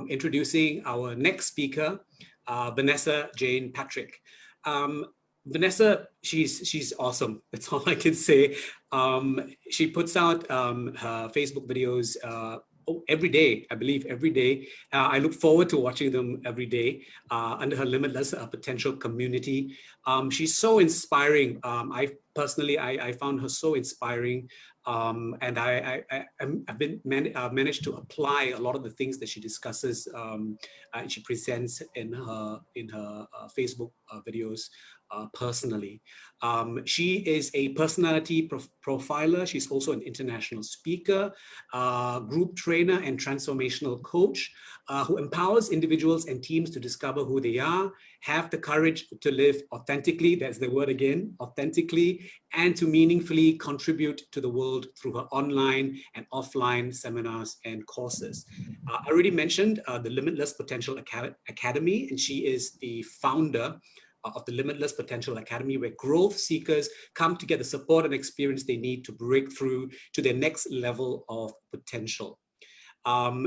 introducing our next speaker, Vanessa Jane Patrick. Vanessa, she's awesome. That's all I can say. She puts out her Facebook videos every day, I believe every day. I look forward to watching them every day under her Limitless Potential community. She's so inspiring. I found her so inspiring. And I've managed to apply a lot of the things that she discusses and she presents in her Facebook videos personally. She is a personality profiler. She's also an international speaker, group trainer, and transformational coach who empowers individuals and teams to discover who they are, have the courage to live authentically, that's the word again, authentically, and to meaningfully contribute to the world through her online and offline seminars and courses. I already mentioned the Limitless Potential Academy, and she is the founder of the Limitless Potential Academy, where growth seekers come to get the support and experience they need to break through to their next level of potential.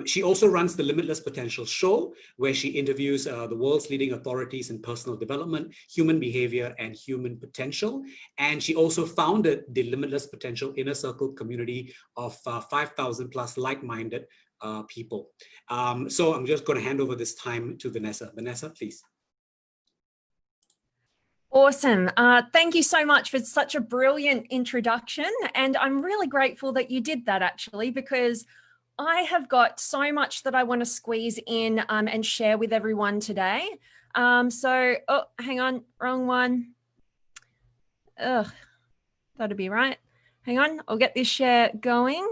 She also runs the Limitless Potential Show, where she interviews the world's leading authorities in personal development, human behavior, and human potential. And she also founded the Limitless Potential Inner Circle community of 5,000 plus like-minded people. So I'm just going to hand over this time to Vanessa. Vanessa, please. Awesome. Thank you so much for such a brilliant introduction. And I'm really grateful that you did that, actually, because I have got so much that I want to squeeze in and share with everyone today. Oh, hang on, wrong one. Ugh, that'll be right. Hang on, I'll get this share going.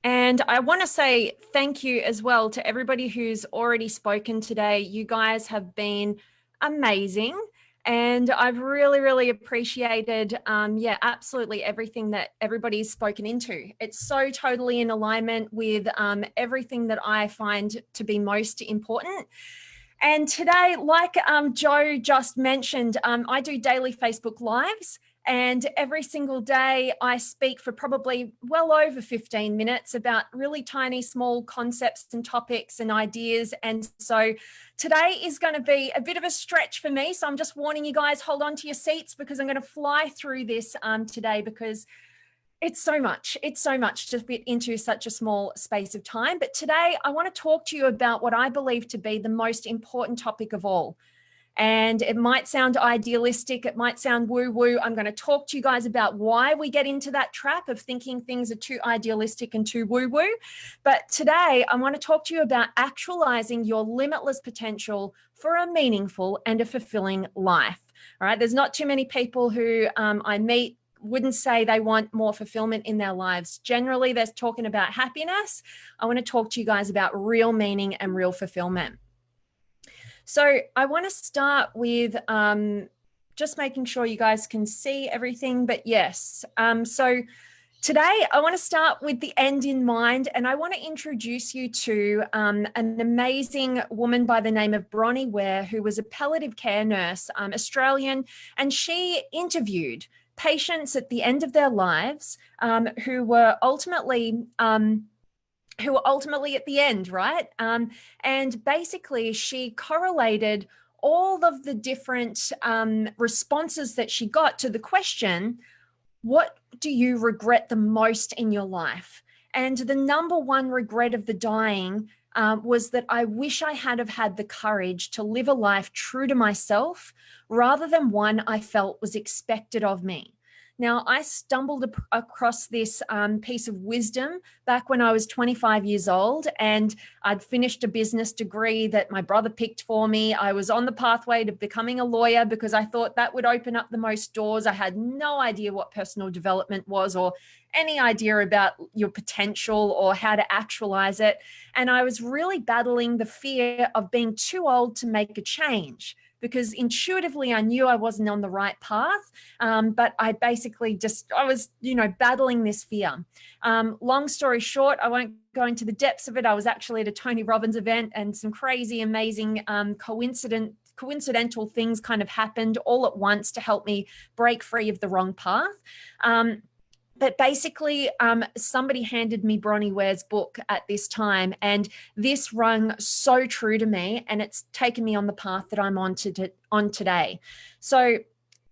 And I want to say thank you as well to everybody who's already spoken today. You guys have been amazing. And I've really, really appreciated, yeah, absolutely everything that everybody's spoken into. It's so totally in alignment with everything that I find to be most important. And today, like Joe just mentioned, I do daily Facebook Lives. And every single day I speak for probably well over 15 minutes about really tiny, small concepts and topics and ideas. And so today is going to be a bit of a stretch for me. So I'm just warning you guys, hold on to your seats because I'm going to fly through this today because it's so much to fit into such a small space of time. But today I want to talk to you about what I believe to be the most important topic of all. And it might sound idealistic, it might sound woo-woo. I'm going to talk to you guys about why we get into that trap of thinking things are too idealistic and too woo-woo. But today I want to talk to you about actualizing your limitless potential for a meaningful and a fulfilling life. All right, there's not too many people who I meet wouldn't say they want more fulfillment in their lives. Generally, they're talking about happiness. I want to talk to you guys about real meaning and real fulfillment. So I want to start with just making sure you guys can see everything, but yes. So today I want to start with the end in mind, and I want to introduce you to an amazing woman by the name of Bronnie Ware, who was a palliative care nurse, Australian, and she interviewed patients at the end of their lives who were ultimately at the end, right? And basically she correlated all of the different responses that she got to the question, what do you regret the most in your life? And the number one regret of the dying was that I wish I had have had the courage to live a life true to myself rather than one I felt was expected of me. Now, I stumbled across this piece of wisdom back when I was 25 years old, and I'd finished a business degree that my brother picked for me. I was on the pathway to becoming a lawyer because I thought that would open up the most doors. I had no idea what personal development was or any idea about your potential or how to actualize it. And I was really battling the fear of being too old to make a change, because intuitively I knew I wasn't on the right path, but I basically I was, battling this fear. Long story short, I won't go into the depths of it. I was actually at a Tony Robbins event and some crazy, amazing coincidental things kind of happened all at once to help me break free of the wrong path. But basically, somebody handed me Bronnie Ware's book at this time, and this rung so true to me, and it's taken me on the path that I'm on today. So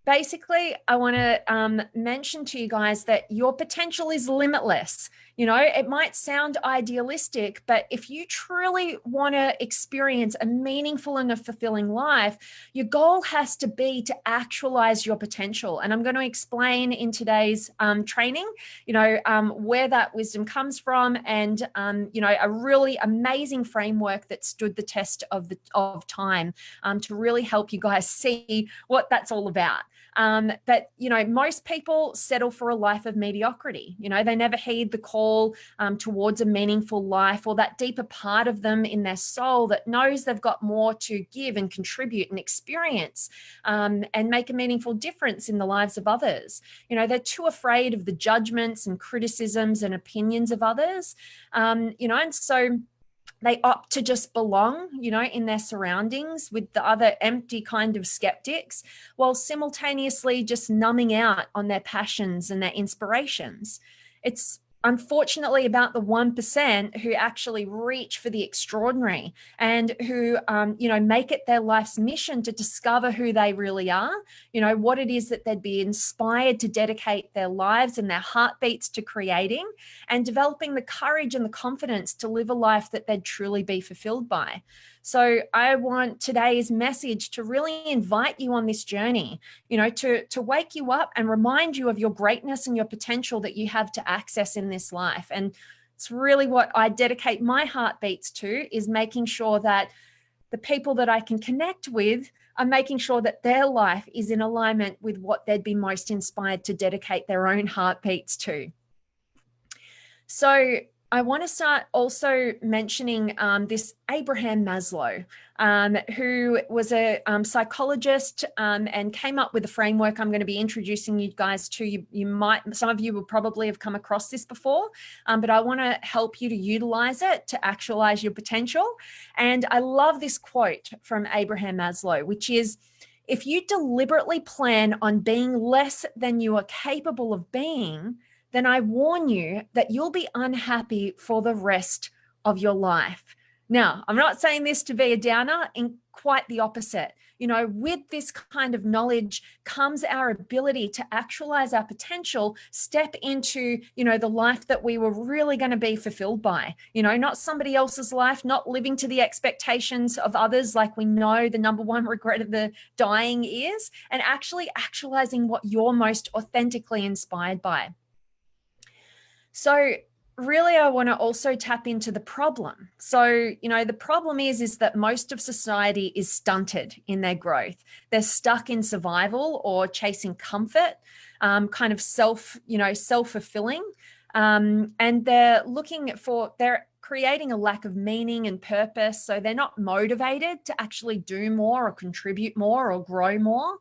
basically, I want to mention to you guys that your potential is limitless. You know, it might sound idealistic, but if you truly want to experience a meaningful and a fulfilling life, your goal has to be to actualize your potential. And I'm going to explain in today's training, you know, where that wisdom comes from, and you know, a really amazing framework that stood the test of time to really help you guys see what that's all about. But, you know, most people settle for a life of mediocrity. You know, they never heed the call towards a meaningful life, or that deeper part of them in their soul that knows they've got more to give and contribute and experience and make a meaningful difference in the lives of others. You know, they're too afraid of the judgments and criticisms and opinions of others, you know, and so they opt to just belong, you know, in their surroundings with the other empty kind of skeptics, while simultaneously just numbing out on their passions and their inspirations. It's unfortunately about the 1% who actually reach for the extraordinary and who, you know, make it their life's mission to discover who they really are, you know, what it is that they'd be inspired to dedicate their lives and their heartbeats to creating, and developing the courage and the confidence to live a life that they'd truly be fulfilled by. So I want today's message to really invite you on this journey, you know, to wake you up and remind you of your greatness and your potential that you have to access in this life. And it's really what I dedicate my heartbeats to, is making sure that the people that I can connect with are making sure that their life is in alignment with what they'd be most inspired to dedicate their own heartbeats to. So I want to start also mentioning this Abraham Maslow, who was a psychologist and came up with a framework I'm going to be introducing you guys to. You might, some of you will probably have come across this before, but I want to help you to utilize it to actualize your potential. And I love this quote from Abraham Maslow, which is, if you deliberately plan on being less than you are capable of being, then I warn you that you'll be unhappy for the rest of your life. Now, I'm not saying this to be a downer, in quite the opposite. You know, with this kind of knowledge comes our ability to actualize our potential, step into, you know, the life that we were really going to be fulfilled by, you know, not somebody else's life, not living to the expectations of others, like we know the number one regret of the dying is, and actually actualizing what you're most authentically inspired by. So really, I want to also tap into the problem. So, you know, the problem is that most of society is stunted in their growth. They're stuck in survival or chasing comfort, kind of self-fulfilling. And they're creating a lack of meaning and purpose. So they're not motivated to actually do more or contribute more or grow more.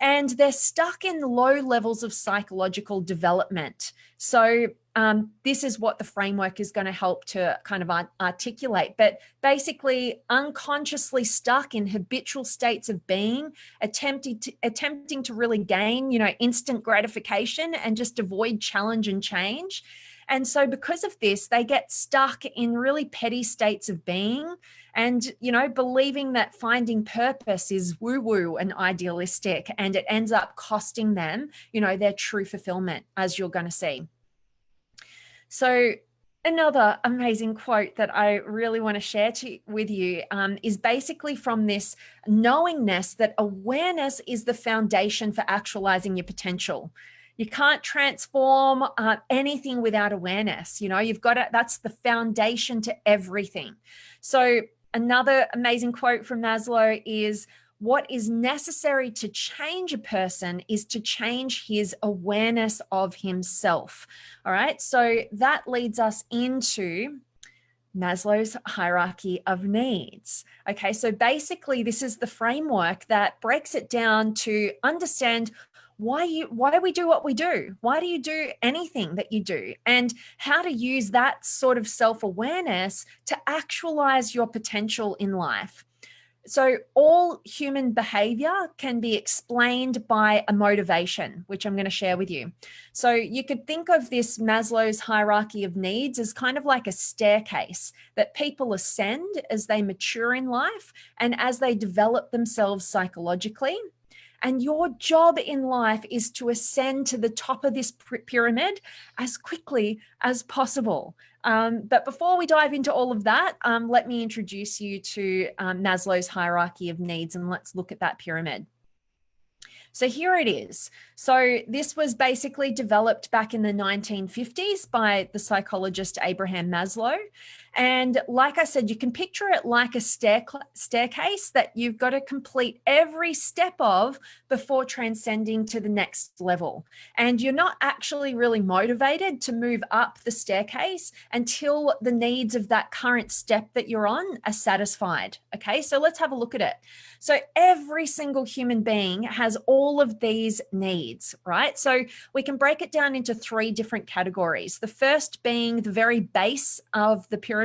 And they're stuck in low levels of psychological development. So this is what the framework is going to help to kind of articulate, but basically unconsciously stuck in habitual states of being, attempting to really gain, you know, instant gratification and just avoid challenge and change. And so because of this, they get stuck in really petty states of being and, you know, believing that finding purpose is woo-woo and idealistic, and it ends up costing them, you know, their true fulfillment, as you're going to see. So another amazing quote that I really want to share with you is basically from this knowingness that awareness is the foundation for actualizing your potential. You can't transform anything without awareness. You know, you've got to, that's the foundation to everything. So another amazing quote from Maslow is, what is necessary to change a person is to change his awareness of himself. All right. So that leads us into Maslow's hierarchy of needs. Okay. So basically this is the framework that breaks it down to understand why we do what we do. Why do you do anything that you do? And how to use that sort of self-awareness to actualize your potential in life. So all human behavior can be explained by a motivation, which I'm going to share with you. So you could think of this Maslow's hierarchy of needs as kind of like a staircase that people ascend as they mature in life and as they develop themselves psychologically. And your job in life is to ascend to the top of this pyramid as quickly as possible. But before we dive into all of that, let me introduce you to Maslow's hierarchy of needs, and let's look at that pyramid. So here it is. So this was basically developed back in the 1950s by the psychologist Abraham Maslow. And like I said, you can picture it like a staircase that you've got to complete every step of before transcending to the next level. And you're not actually really motivated to move up the staircase until the needs of that current step that you're on are satisfied. Okay, so let's have a look at it. So every single human being has all of these needs, right? So we can break it down into 3 different categories. The first being the very base of the pyramid,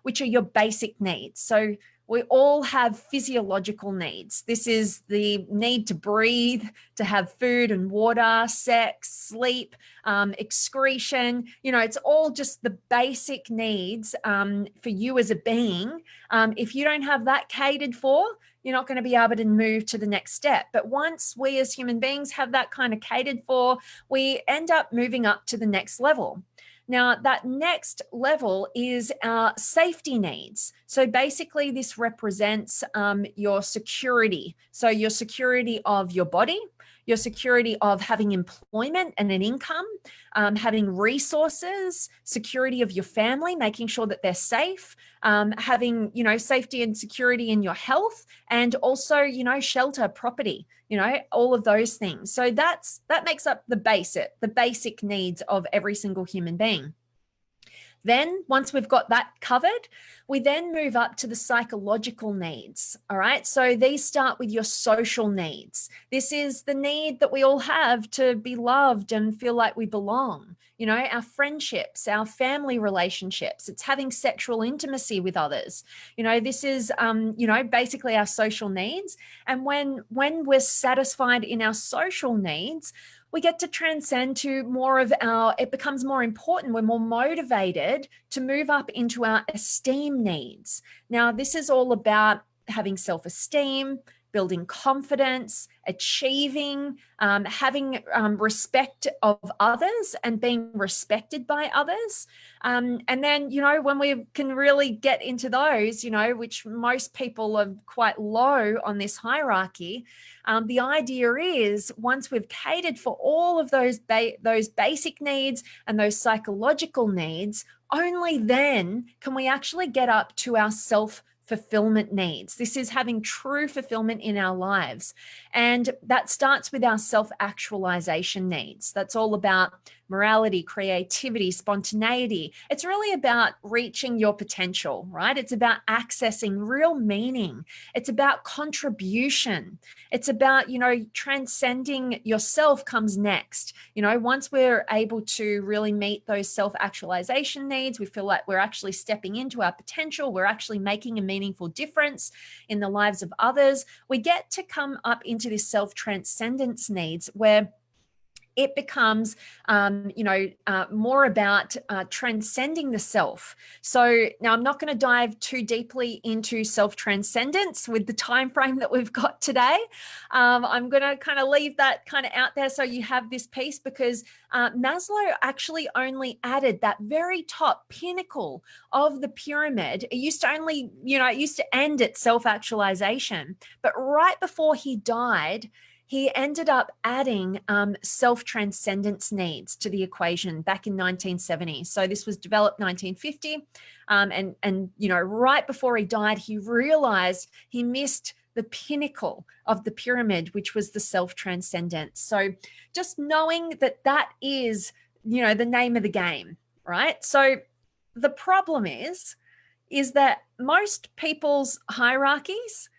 which are your basic needs. So we all have physiological needs. This is the need to breathe, to have food and water, sex, sleep, excretion. You know, it's all just the basic needs for you as a being. If you don't have that catered for, you're not going to be able to move to the next step. But once we as human beings have that kind of catered for, we end up moving up to the next level. Now, that next level is our safety needs. So basically, this represents your security. So your security of your body, your security of having employment and an income, having resources, security of your family, making sure that they're safe, having, you know, safety and security in your health, and also, you know, shelter, property, you know, all of those things. So that makes up the basic needs of every single human being. Then once we've got that covered, we then move up to the psychological needs. All right. So these start with your social needs. This is the need that we all have to be loved and feel like we belong. You know, our friendships, our family relationships, it's having sexual intimacy with others. You know, this is, you know, basically our social needs. And when we're satisfied in our social needs, we get to transcend to more of it becomes more important. We're more motivated to move up into our esteem needs. Now, this is all about having self-esteem, building confidence, achieving, having respect of others and being respected by others. And then, you know, when we can really get into those, you know, which most people are quite low on this hierarchy, the idea is once we've catered for all of those basic needs and those psychological needs, only then can we actually get up to our self-fulfillment needs. This is having true fulfillment in our lives. And that starts with our self-actualization needs. That's all about morality, creativity, spontaneity. It's really about reaching your potential, right? It's about accessing real meaning. It's about contribution. It's about, you know, transcending yourself comes next. You know, once we're able to really meet those self-actualization needs, we feel like we're actually stepping into our potential. We're actually making a meaningful difference in the lives of others. We get to come up into this self-transcendence needs where it becomes, more about transcending the self. So now I'm not going to dive too deeply into self-transcendence with the time frame that we've got today. I'm going to kind of leave that kind of out there so you have this piece, because Maslow actually only added that very top pinnacle of the pyramid. It used to only, it used to end at self-actualization. But right before he died, he ended up adding self-transcendence needs to the equation back in 1970. So this was developed 1950. And right before he died, he realized he missed the pinnacle of the pyramid, which was the self-transcendence. So just knowing that that is, the name of the game, right? So the problem is that most people's hierarchies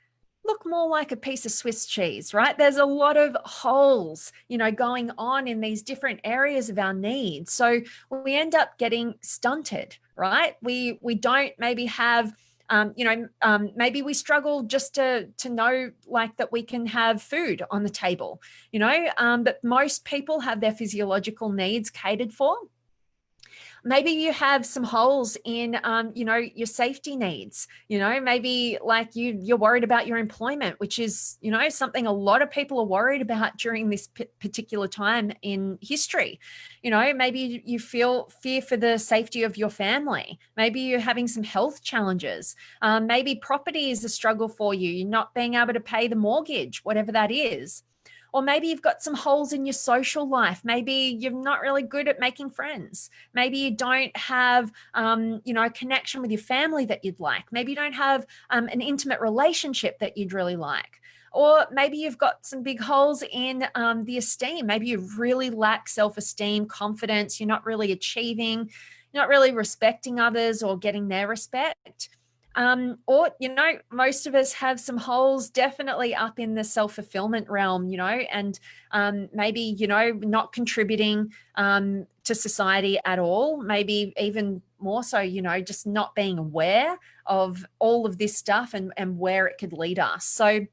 look more like a piece of Swiss cheese, right? There's a lot of holes, going on in these different areas of our needs. So we end up getting stunted, right? We don't maybe have Maybe we struggle just to know like that we can have food on the table, but most people have their physiological needs catered for. Maybe you have some holes in, your safety needs. Maybe like you're worried about your employment, which is, something a lot of people are worried about during this particular time in history. Maybe you feel fear for the safety of your family. Maybe you're having some health challenges. Maybe property is a struggle for you. You're not being able to pay the mortgage, whatever that is. Or maybe you've got some holes in your social life. Maybe you're not really good at making friends. Maybe you don't have, a connection with your family that you'd like. Maybe you don't have an intimate relationship that you'd really like. Or maybe you've got some big holes in the esteem. Maybe you really lack self-esteem, confidence. You're not really achieving, you're not really respecting others or getting their respect. Or, most of us have some holes definitely up in the self-fulfillment realm, and maybe, not contributing to society at all, maybe even more so, just not being aware of all of this stuff and where it could lead us. So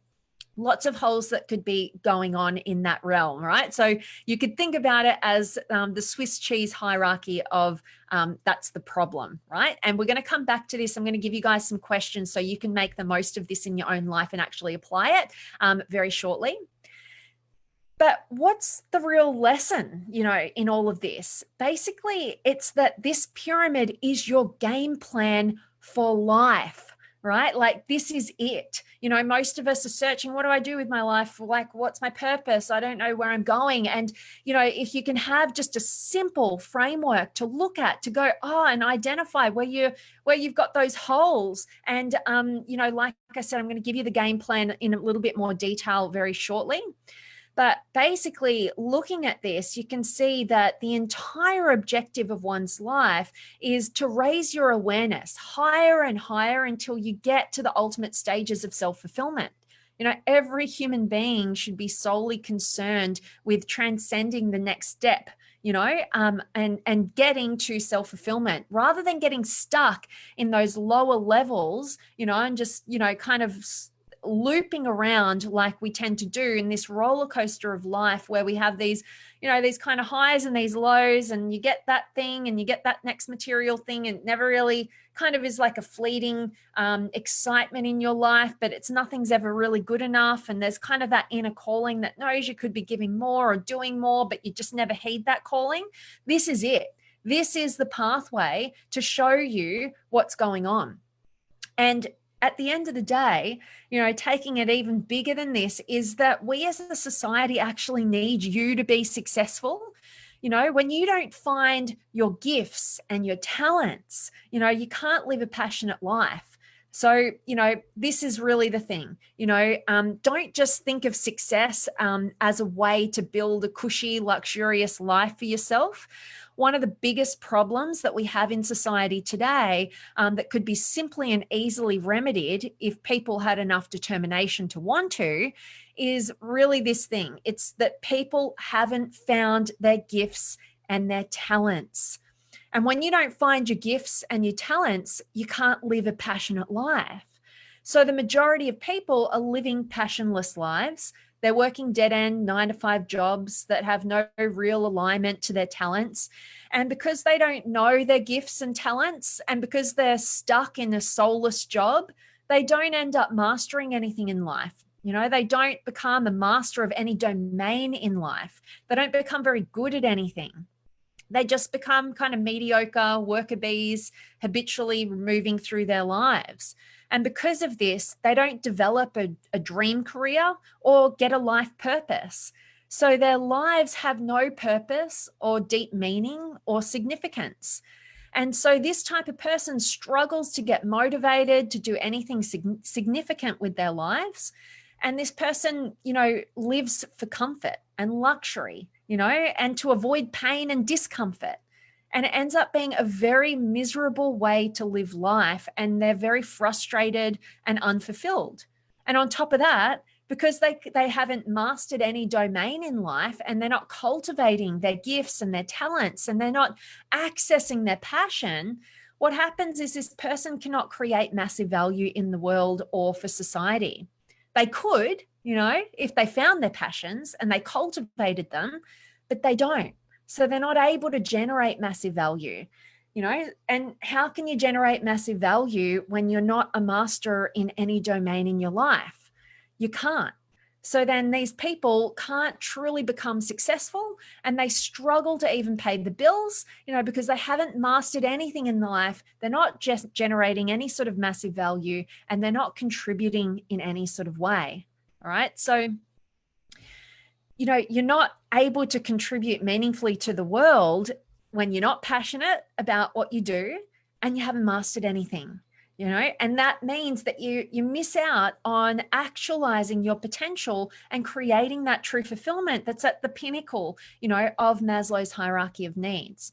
lots of holes that could be going on in that realm, right? So you could think about it as the Swiss cheese hierarchy of that's the problem, right? And we're going to come back to this. I'm going to give you guys some questions so you can make the most of this in your own life and actually apply it very shortly. But what's the real lesson, in all of this? Basically, it's that this pyramid is your game plan for life. Right? Like this is it. Most of us are searching, what do I do with my life? Like, what's my purpose? I don't know where I'm going. And, if you can have just a simple framework to look at, to go, and identify where you've got those holes. And, like I said, I'm going to give you the game plan in a little bit more detail very shortly. But basically, looking at this, you can see that the entire objective of one's life is to raise your awareness higher and higher until you get to the ultimate stages of self-fulfillment. Every human being should be solely concerned with transcending the next step, and getting to self-fulfillment rather than getting stuck in those lower levels, and just, kind of looping around like we tend to do in this roller coaster of life where we have these, these kind of highs and these lows, and you get that thing and you get that next material thing, and it never really kind of is like a fleeting excitement in your life, but nothing's ever really good enough. And there's kind of that inner calling that knows you could be giving more or doing more, but you just never heed that calling. This is it. This is the pathway to show you what's going on. And at the end of the day, taking it even bigger than this is that we as a society actually need you to be successful. When you don't find your gifts and your talents, you can't live a passionate life. So, this is really the thing, don't just think of success as a way to build a cushy, luxurious life for yourself. One of the biggest problems that we have in society today that could be simply and easily remedied if people had enough determination to want to is really this thing. It's that people haven't found their gifts and their talents. And when you don't find your gifts and your talents, you can't live a passionate life. So the majority of people are living passionless lives. They're working dead-end 9-to-5 jobs that have no real alignment to their talents. And because they don't know their gifts and talents, and because they're stuck in a soulless job, they don't end up mastering anything in life. They don't become a master of any domain in life. They don't become very good at anything. They just become kind of mediocre worker bees, habitually moving through their lives. And because of this, they don't develop a dream career or get a life purpose. So their lives have no purpose or deep meaning or significance. And so this type of person struggles to get motivated to do anything significant with their lives. And this person, lives for comfort and luxury, and to avoid pain and discomfort. And it ends up being a very miserable way to live life. And they're very frustrated and unfulfilled. And on top of that, because they haven't mastered any domain in life, and they're not cultivating their gifts and their talents, and they're not accessing their passion, what happens is this person cannot create massive value in the world or for society. They could, you know, if they found their passions and they cultivated them, but they don't. So they're not able to generate massive value, you know. And how can you generate massive value when you're not a master in any domain in your life? You can't. So then these people can't truly become successful, and they struggle to even pay the bills, you know, because they haven't mastered anything in life. They're not just generating any sort of massive value, and they're not contributing in any sort of way. All right. So, you know, you're not able to contribute meaningfully to the world when you're not passionate about what you do and you haven't mastered anything. You know, and that means that you miss out on actualizing your potential and creating that true fulfillment that's at the pinnacle, you know, of Maslow's hierarchy of needs.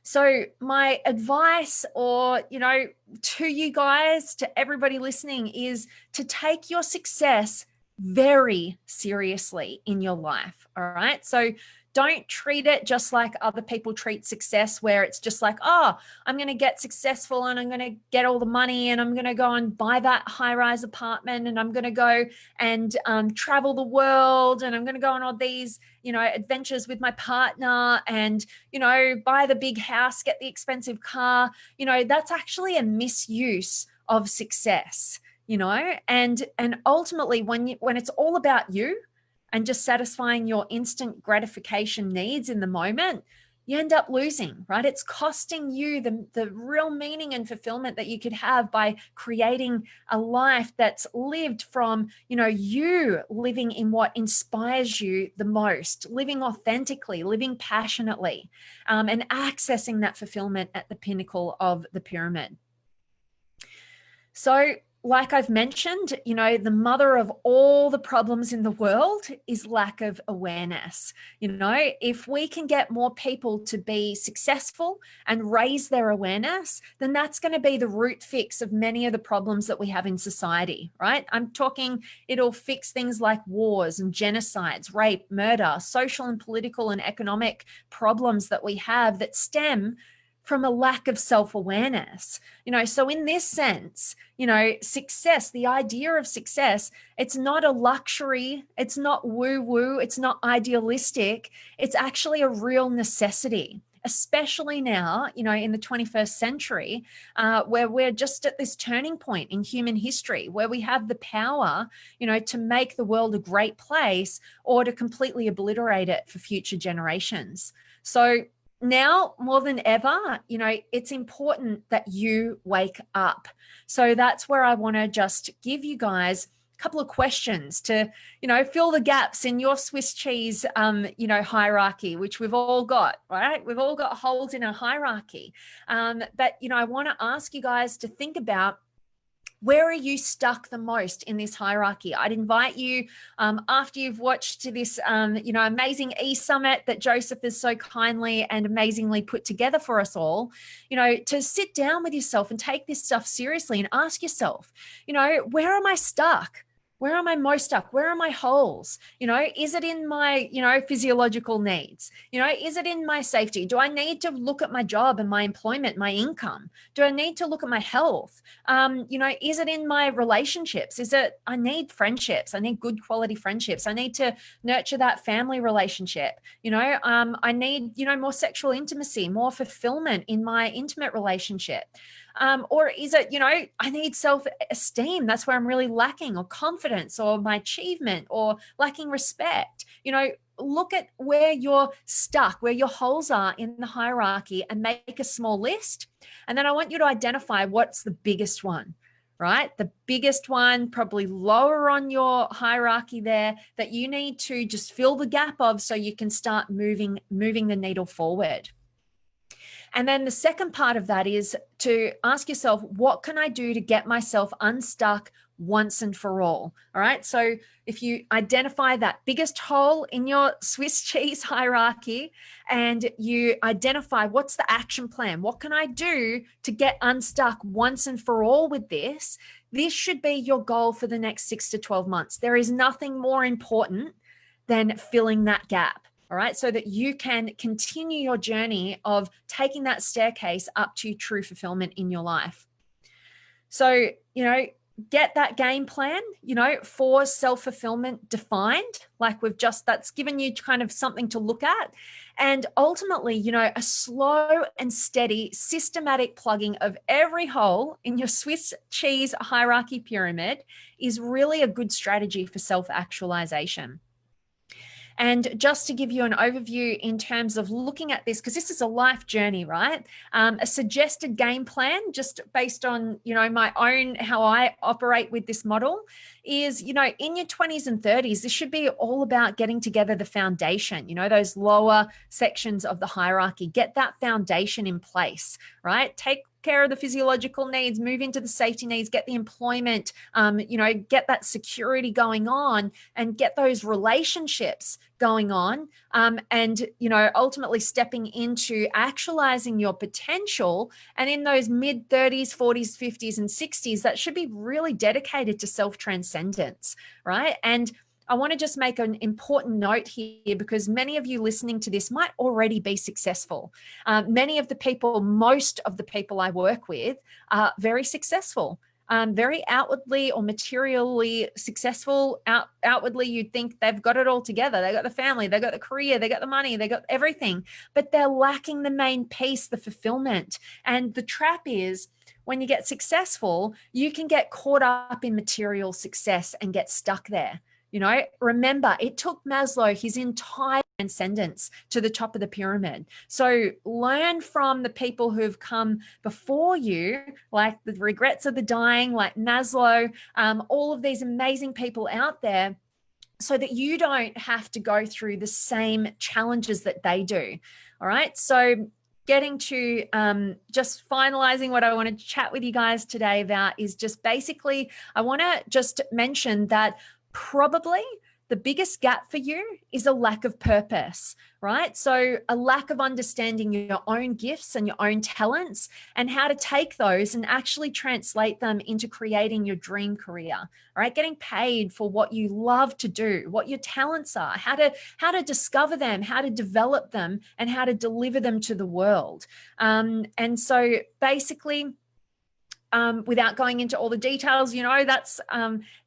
So my advice, or, you know, to you guys, to everybody listening, is to take your success very seriously in your life. All right. So don't treat it just like other people treat success, where it's just like, oh, I'm going to get successful and I'm going to get all the money and I'm going to go and buy that high-rise apartment and I'm going to go and travel the world and I'm going to go on all these, you know, adventures with my partner and, you know, buy the big house, get the expensive car. You know, that's actually a misuse of success, you know, and ultimately when it's all about you and just satisfying your instant gratification needs in the moment, you end up losing, right? It's costing you the real meaning and fulfillment that you could have by creating a life that's lived from, you know, you living in what inspires you the most, living authentically, living passionately, and accessing that fulfillment at the pinnacle of the pyramid. So, like I've mentioned, you know, the mother of all the problems in the world is lack of awareness. You know, if we can get more people to be successful and raise their awareness, then that's going to be the root fix of many of the problems that we have in society, right? I'm talking, it'll fix things like wars and genocides, rape, murder, social and political and economic problems that we have that stem from a lack of self-awareness. You know, so in this sense, you know, success, the idea of success, it's not a luxury, it's not woo-woo, it's not idealistic, it's actually a real necessity, especially now, you know, in the 21st century, where we're just at this turning point in human history, where we have the power, you know, to make the world a great place or to completely obliterate it for future generations. So now more than ever, you know, it's important that you wake up. So that's where I want to just give you guys a couple of questions to, you know, fill the gaps in your Swiss cheese, you know, hierarchy, which we've all got, right? We've all got holes in our hierarchy. But, you know, I want to ask you guys to think about, where are you stuck the most in this hierarchy? I'd invite you, after you've watched this, you know, amazing eSummit that Joseph has so kindly and amazingly put together for us all, you know, to sit down with yourself and take this stuff seriously and ask yourself, you know, where am I stuck? Where am I most stuck? Where are my holes? You know, is it in my, you know, physiological needs? You know, is it in my safety? Do I need to look at my job and my employment, my income? Do I need to look at my health? You know, is it in my relationships? Is it, I need friendships. I need good quality friendships. I need to nurture that family relationship. You know, I need, you know, more sexual intimacy, more fulfillment in my intimate relationship. Or is it, you know, I need self-esteem. That's where I'm really lacking, or confidence, or my achievement, or lacking respect. You know, look at where you're stuck, where your holes are in the hierarchy, and make a small list. And then I want you to identify what's the biggest one, right? The biggest one, probably lower on your hierarchy there, that you need to just fill the gap of so you can start moving the needle forward. And then the second part of that is to ask yourself, what can I do to get myself unstuck once and for all? All right. So if you identify that biggest hole in your Swiss cheese hierarchy and you identify what's the action plan, what can I do to get unstuck once and for all with this? This should be your goal for the next 6 to 12 months. There is nothing more important than filling that gap. all right, so that you can continue your journey of taking that staircase up to true fulfillment in your life. So, you know, get that game plan, you know, for self-fulfillment defined, like that's given you kind of something to look at. And ultimately, you know, a slow and steady systematic plugging of every hole in your Swiss cheese hierarchy pyramid is really a good strategy for self-actualization. And just to give you an overview in terms of looking at this, because this is a life journey, right? A suggested game plan, just based on, you know, my own, how I operate with this model is, you know, in your 20s and 30s, this should be all about getting together the foundation, you know, those lower sections of the hierarchy, get that foundation in place, right? Take care of the physiological needs, move into the safety needs, get the employment, you know, get that security going on and get those relationships going on. And, you know, ultimately stepping into actualizing your potential. And in those mid 30s, 40s, 50s, and 60s, that should be really dedicated to self-transcendence, right? And I want to just make an important note here because many of you listening to this might already be successful. Most of the people I work with are very successful, very outwardly or materially successful. Outwardly, you'd think they've got it all together. They got the family, they got the career, they got the money, they got everything, but they're lacking the main piece, the fulfillment. And the trap is, when you get successful, you can get caught up in material success and get stuck there. You know, remember, it took Maslow his entire transcendence to the top of the pyramid. So learn from the people who've come before you, like the regrets of the dying, like Maslow, all of these amazing people out there, so that you don't have to go through the same challenges that they do. All right. So getting to just finalizing what I want to chat with you guys today about is just basically, I want to just mention that probably the biggest gap for you is a lack of purpose, right? So a lack of understanding your own gifts and your own talents and how to take those and actually translate them into creating your dream career, all right? Getting paid for what you love to do, what your talents are, how to discover them, how to develop them, and how to deliver them to the world. And so basically, without going into all the details, you know,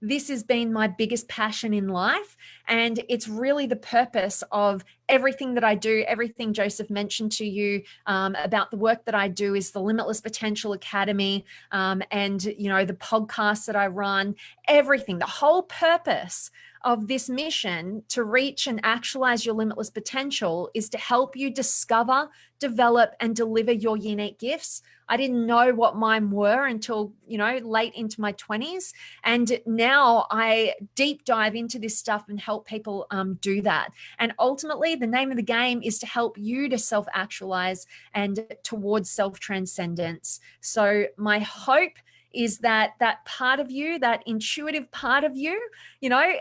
this has been my biggest passion in life. And it's really the purpose of everything that I do, everything Joseph mentioned to you about the work that I do is the Limitless Potential Academy, and, you know, the podcasts that I run, everything, the whole purpose of this mission to reach and actualize your limitless potential is to help you discover, develop, and deliver your unique gifts. I didn't know what mine were until, you know, late into my 20s. And now I deep dive into this stuff and help people do that. And ultimately, the name of the game is to help you to self-actualize and towards self-transcendence. So my hope is that part of you, that intuitive part of you, you know,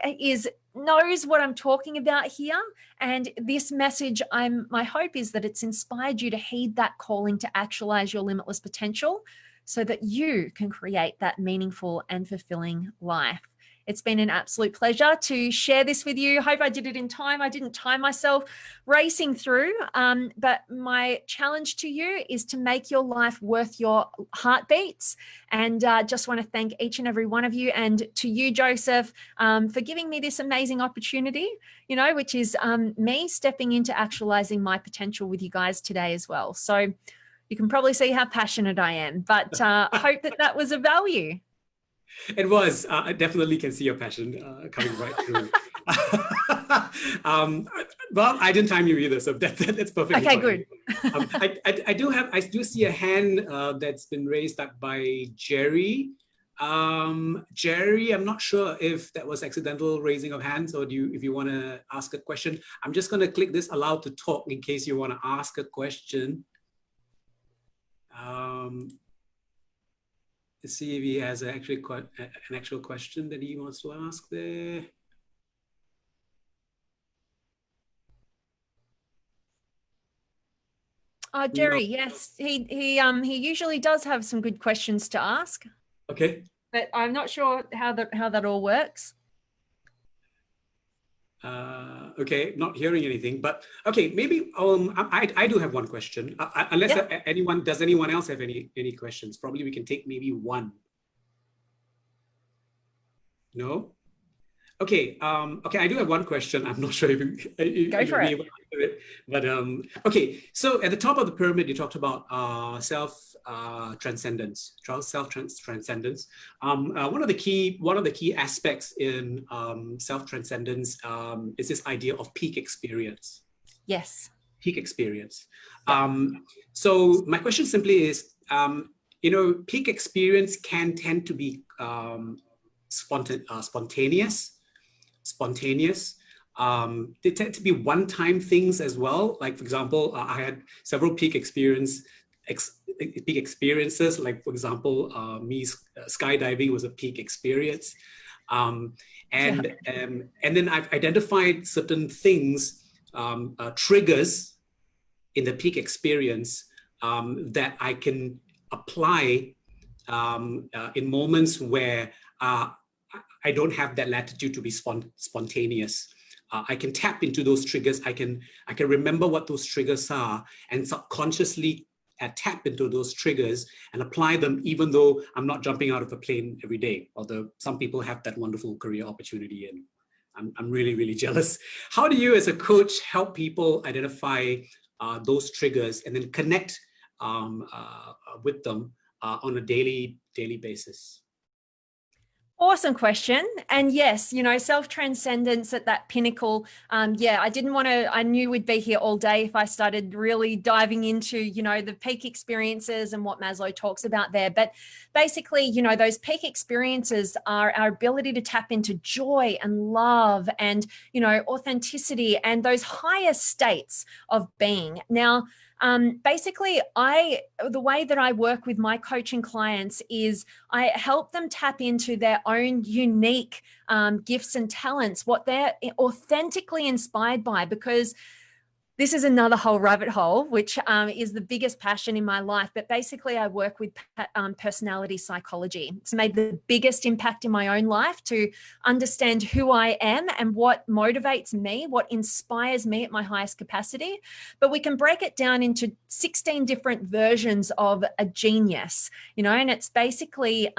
knows what I'm talking about here. And this message, my hope is that it's inspired you to heed that calling to actualize your limitless potential so that you can create that meaningful and fulfilling life. It's been an absolute pleasure to share this with you. Hope I did it in time. I didn't time myself racing through, but my challenge to you is to make your life worth your heartbeats. And just want to thank each and every one of you, and to you, Joseph, for giving me this amazing opportunity, you know, which is me stepping into actualizing my potential with you guys today as well. So you can probably see how passionate I am, but hope that was of value. It was. I definitely can see your passion coming right through. Well, I didn't time you either, so that's perfect. Okay, good. I do see a hand that's been raised up by Jerry. Jerry, I'm not sure if that was accidental raising of hands or if you want to ask a question. I'm just going to click this allow to talk in case you want to ask a question. Let's see if he has an actual question that he wants to ask there. Jerry, no. Yes, he usually does have some good questions to ask. Okay. But I'm not sure how that all works. Okay, not hearing anything, but okay, maybe I do have one question. Unless does anyone else have any questions? Probably we can take maybe one. No? Okay, okay, I do have one question. I'm not sure if you'll be able to answer it. But okay, so at the top of the pyramid, you talked about self-transcendence, self-transcendence. One of the key aspects in self-transcendence is this idea of peak experience. Yes. Peak experience. So my question simply is, you know, peak experience can tend to be spontaneous. They tend to be one-time things as well. Like, for example, I had several peak experiences. Like, for example, me skydiving was a peak experience. And then I've identified certain things, triggers in the peak experience that I can apply in moments where I don't have that latitude to be spontaneous. I can tap into those triggers. I can remember what those triggers are and subconsciously tap into those triggers and apply them, even though I'm not jumping out of a plane every day. Although some people have that wonderful career opportunity, and I'm really, really jealous. How do you, as a coach, help people identify those triggers and then connect with them on a daily basis? Awesome question. And yes, you know, self-transcendence at that pinnacle. I knew we'd be here all day if I started really diving into, you know, the peak experiences and what Maslow talks about there. But basically, you know, those peak experiences are our ability to tap into joy and love and, you know, authenticity and those higher states of being. Now, basically, the way that I work with my coaching clients is I help them tap into their own unique gifts and talents, what they're authentically inspired by, because this is another whole rabbit hole, which is the biggest passion in my life. But basically, I work with personality psychology. It's made the biggest impact in my own life to understand who I am and what motivates me, what inspires me at my highest capacity. But we can break it down into 16 different versions of a genius, you know, and it's basically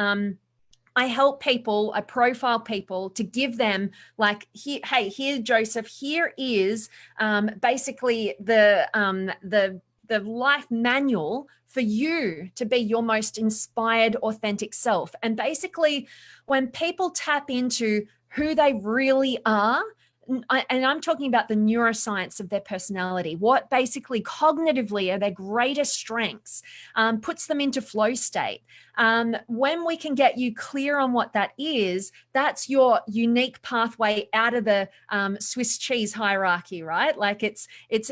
I help people, I profile people to give them like, here, Joseph, here is basically the life manual for you to be your most inspired, authentic self. And basically, when people tap into who they really are, and I'm talking about the neuroscience of their personality, what basically cognitively are their greatest strengths, puts them into flow state. When we can get you clear on what that is, that's your unique pathway out of the Swiss cheese hierarchy, right? Like it's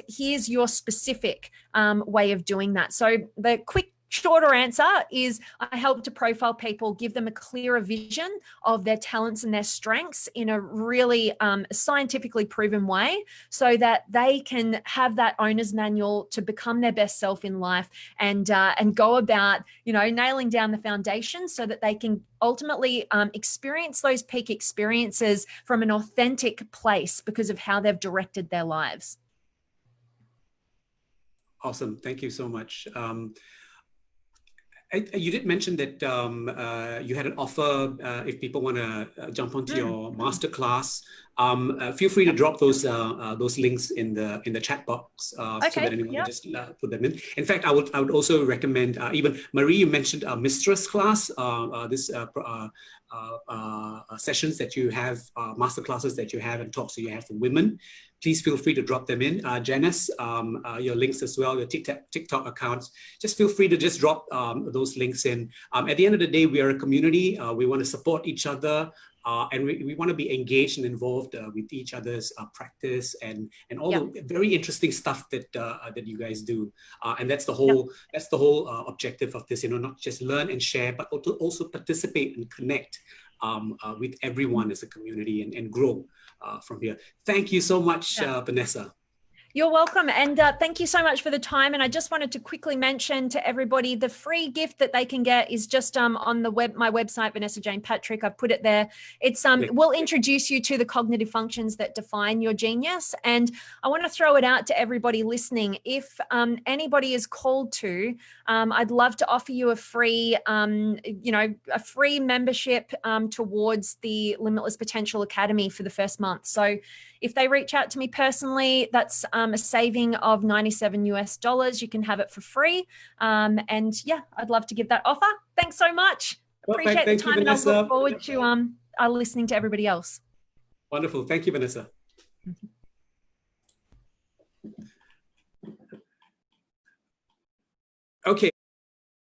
here's your specific way of doing that. So the quick shorter answer is I help to profile people, give them a clearer vision of their talents and their strengths in a really scientifically proven way, so that they can have that owner's manual to become their best self in life and go about, you know, nailing down the foundation so that they can ultimately experience those peak experiences from an authentic place because of how they've directed their lives. Awesome. Thank you so much. You did mention that you had an offer if people want to jump onto your masterclass. Feel free to drop those links in the chat box so that anyone can just put them in. In fact, I would also recommend even Marie. You mentioned a mistress class. Sessions that you have, master classes that you have, and talks that you have for women. Please feel free to drop them in. Janice, your links as well, your TikTok accounts. Just feel free to just drop those links in. At the end of the day, we are a community. We want to support each other. And we want to be engaged and involved with each other's practice and all the very interesting stuff that you guys do. And that's the whole objective of this. You know, not just learn and share, but also participate and connect with everyone as a community and grow from here. Thank you so much, Vanessa. You're welcome. And thank you so much for the time. And I just wanted to quickly mention to everybody, the free gift that they can get is just on my website, Vanessa Jane Patrick. I put it there. It's we'll introduce you to the cognitive functions that define your genius. And I want to throw it out to everybody listening. If anybody is called to, I'd love to offer you a free, a free membership towards the Limitless Potential Academy for the first month. So if they reach out to me personally, that's a saving of $97. You can have it for free. And yeah, I'd love to give that offer. Thanks so much. Perfect. Appreciate Thank the time, you, and I'll Vanessa. look forward to listening to everybody else. Wonderful. Thank you, Vanessa. Mm-hmm.